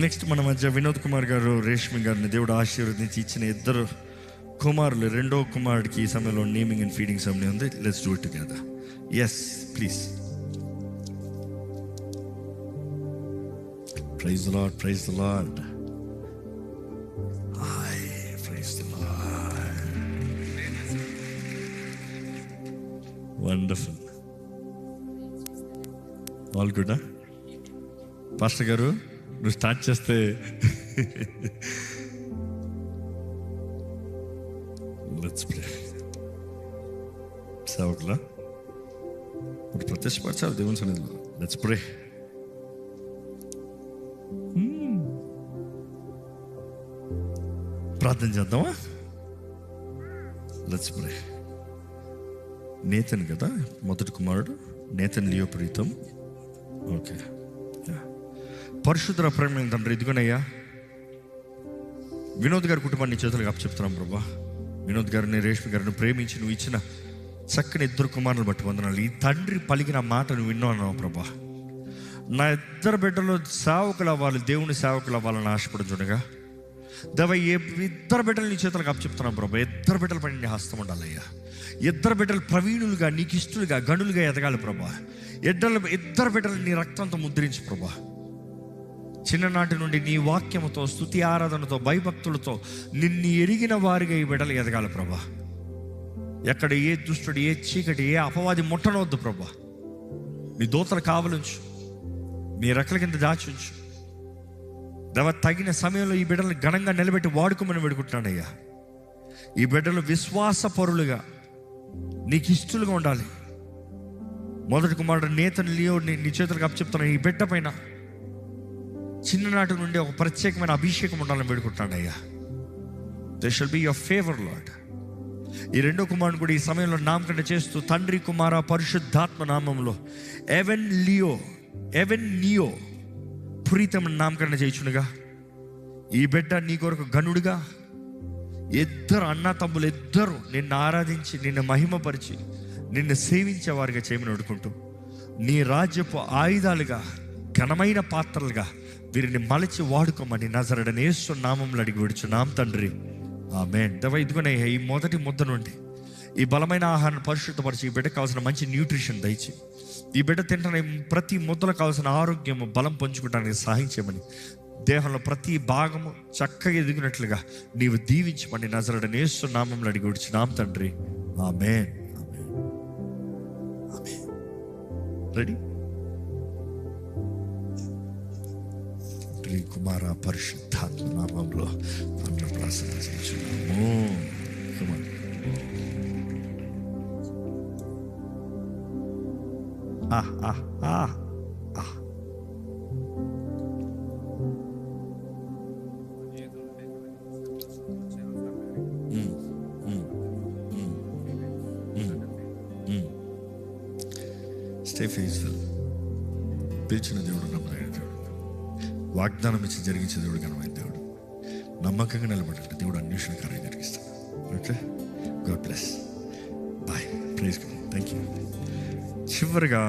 Next మన మధ్య వినోద్ కుమార్ గారు, రేష్మి గారిని దేవుడు ఆశీర్వదించి ఇచ్చిన ఇద్దరు కుమారులు, రెండో కుమారుడికి ఈ సమయంలో నేమింగ్ అండ్ ఫీడింగ్ సెరమనీ ఉంది. Let's do it together. Yes please. Praise the Lord, praise the Lord. Praise the Lord. Wonderful. All good. Pastor గారు నువ్వు స్టార్ట్ చేస్తే లెట్స్ ప్రే. సేవకులా ఇప్పుడు ప్రత్యక్షపరచాలి దేవుని సన్నిధిలో. Let's pray. ప్రార్థన చేద్దామా? Let's pray. నేతన్ కదా మొదటి కుమారుడు, నేతన్ లియో ప్రీతం. ఓకే. పరిశుద్ధ ప్రేమ తండ్రి, ఇదిగోనయ్యా వినోద్ గారి కుటుంబాన్ని చేతులకు అప్పచెప్తున్నాం ప్రభా. వినోద్ గారిని, రేష్మి గారిని ప్రేమించి నువ్వు ఇచ్చిన చక్కని ఇద్దరు కుమారులను బట్టి వందనాలు. ఈ తండ్రి పలికిన మాటను విన్నాను ప్రభా. నా ఇద్దరు బిడ్డలు సేవకులు అవ్వాలి, దేవుని సేవకులు అవ్వాలని ఆశపడుతుండగా దేవా ఇద్దరు బిడ్డలు నీ చేతులకు అప్పచెప్తున్నాం ప్రభా. ఇద్దరు బిడ్డల పైన నీ హస్తం ఉండాలయ్యా. ఇద్దరు బిడ్డలు ప్రవీణులుగా, నీకు ఇష్టలుగా, గనులుగా ఎదగాలి ప్రభా. ఇద్దరు బిడ్డలు నీ రక్తంతో ముద్రించి ప్రభా. చిన్ననాటి నుండి నీ వాక్యముతో, స్తుతి ఆరాధనతో, భయభక్తులతో నిన్ను ఎరిగిన వారిగా ఈ బిడ్డలు ఎదగాలి ప్రభా. ఎక్కడ ఏ దుష్టుడు, ఏ చీకటి, ఏ అపవాది ముట్టనవద్దు ప్రభా. నీ దూతలు కావలుంచు, నీ రెక్కల కింద దాచుంచు దేవ. తగిన సమయంలో ఈ బిడ్డలను ఘనంగా నిలబెట్టి వాడుకోమని వేడుకుంటున్నానయ్యా. ఈ బిడ్డలు విశ్వాసపరులుగా, నీకు ఇష్టలుగా ఉండాలి. మొదటి కుమారుడు నేతన్ లియో నీ చేతులకు అప్పచెప్తున్నా. ఈ బిడ్డ పైన చిన్ననాటి నుండి ఒక ప్రత్యేకమైన అభిషేకం ఉండాలని వేడుకుంటున్నానయ్యా. They shall be your favour lord. ఈ రెండో కుమారుడు కూడా ఈ సమయంలో నామకరణ చేస్తూ తండ్రి, కుమార, పరిశుద్ధాత్మ నామంలో ఎవెన్ నియో ప్రీతం నామకరణ చేయించునుగా. ఈ బిడ్డ నీ కొరకు గనుడుగా, ఇద్దరు అన్న తమ్ములు ఇద్దరు నిన్ను ఆరాధించి, నిన్ను మహిమపరిచి, నిన్ను సేవించే వారిగా చేయమని అడుకుంటూ, నీ రాజ్యపు ఆయుధాలుగా, ఘనమైన పాత్రలుగా వీరిని మలచి వాడుకోమని నజరేయుడైన యేసు నామములో అడిగి విడుచున్నాం తండ్రి, ఆమేన్. దేవా ఇదిగోనే ఈ మొదటి ముద్ద నుండి ఈ బలమైన ఆహారాన్ని పరిశుద్ధపరిచి, ఈ బిడ్డకు కావాల్సిన మంచి న్యూట్రిషన్ దయచి, ఈ బిడ్డ తింటున్న ప్రతి ముద్దలకు కావాల్సిన ఆరోగ్యము, బలం పంచుకోవడానికి సహాయం చేయమని, దేహంలో ప్రతి భాగము చక్కగా ఎదిగినట్లుగా నీవు దీవించమని నజరేయుడైన యేసు నామములో అడిగి విడుచున్నాం తండ్రి, ఆమేన్. రెడీ? కుమార పరిశుద్ధాత్మ నామంలో అన్నప్రాసన చేస్తున్నాము. Stay faithful. పిలిచిన దేవుడు నమ్మదగిన దేవుడు, వాగ్దానం ఇచ్చి జరిగించే దేవుడు, ఘనమైన దేవుడు. నమ్మకంగా నిలబడండి, దేవుడు అన్వేషణ కార్యం జరిగిస్తాడు. Okay, God bless. Bye. Praise God. Thank you. చివరిగా